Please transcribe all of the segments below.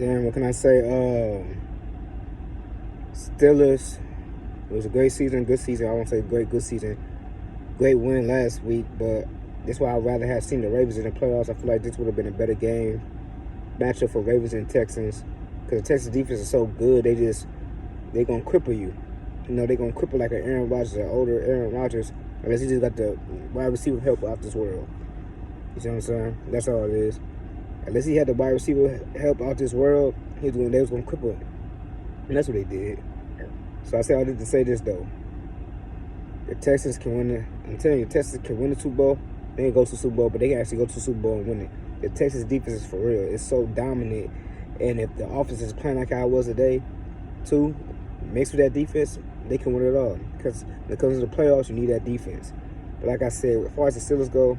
Damn, what can I say? Steelers. It was a great season, good season. I won't say great, good season. Great win last week, but that's why I'd rather have seen the Ravens in the playoffs. I feel like this would have been a better game matchup for Ravens and Texans, because the Texans defense is so good. They gonna cripple you. You know, they gonna cripple like an Aaron Rodgers, an older Aaron Rodgers, unless he just got the wide receiver help out this world. You see what I'm saying? That's all it is. Unless he had the wide receiver help out this world, they was gonna cripple him, and that's what they did. So I say all this to say this though: the Texans can win it. I'm telling you, the Texans can win the Super Bowl. They ain't go to the Super Bowl, but they can actually go to the Super Bowl and win it. The Texas defense is for real. It's so dominant, and if the offense is playing like I was today, too, mixed with that defense, they can win it all. Because when it comes to the playoffs, you need that defense. But like I said, as far as the Steelers go,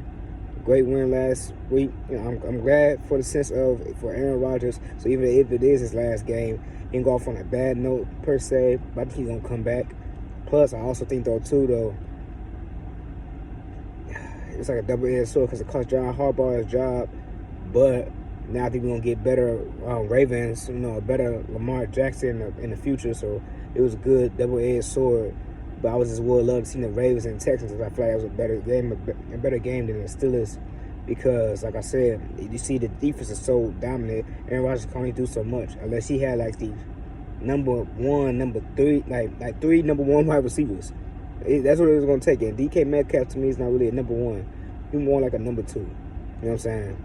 great win last week. You know, I'm glad for the sense of for Aaron Rodgers. So even if it is his last game, he can go off on a bad note per se, but I think he's gonna come back. Plus, I also think though, it's like a double-edged sword because it cost John Harbaugh his job, but now I think we're gonna get better Ravens, you know, a better Lamar Jackson in the future. So it was a good double-edged sword. But I was just would love to see the Ravens and Texans. I feel like it was a better game than the Steelers, because like I said, you see the defense is so dominant. Aaron Rodgers can only do so much unless he had like the number one, number three, like three number one wide receivers. That's what it was gonna take. And DK Metcalf to me is not really a number one. He's more like a number two. You know what I'm saying?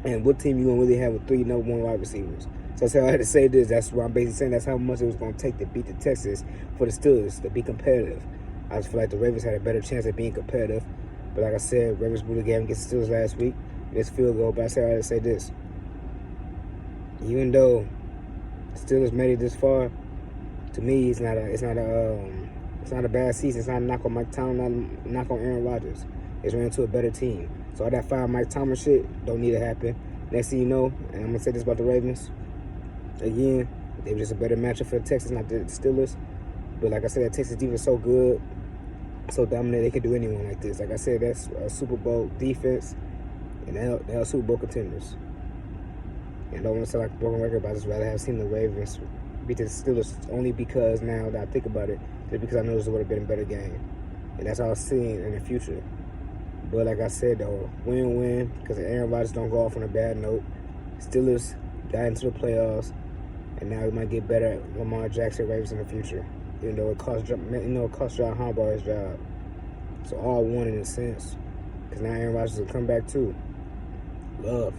And what team you gonna really have with three number one wide receivers? So that's how I had to say this. That's what I'm basically saying. That's how much it was gonna take to beat the Texans for the Steelers to be competitive. I just feel like the Ravens had a better chance at being competitive. But like I said, Ravens blew the game against the Steelers last week. This field goal. But I said I had to say this. Even though the Steelers made it this far, to me it's not a bad season. It's not a knock on Mike Tomlin, not a knock on Aaron Rodgers. It's ran into a better team. So all that fire Mike Tomlin shit don't need to happen. Next thing you know, and I'm gonna say this about the Ravens, again, they were just a better matchup for the Texans, not the Steelers. But like I said, that Texas defense is so good, so dominant, they can do anyone like this. Like I said, that's a Super Bowl defense, and they're Super Bowl contenders. And I don't want to sound like a broken record, but I just rather have seen the Ravens beat the Steelers only because now that I think about it, just because I know this would have been a better game. And that's all I'm seeing in the future. But like I said, though, win-win, because Aaron Rodgers don't go off on a bad note. Steelers got into the playoffs, and now we might get better at Lamar Jackson Ravens in the future. Even though it cost John Harbaugh his job. So all one in a sense, because now Aaron Rodgers will come back too. Love.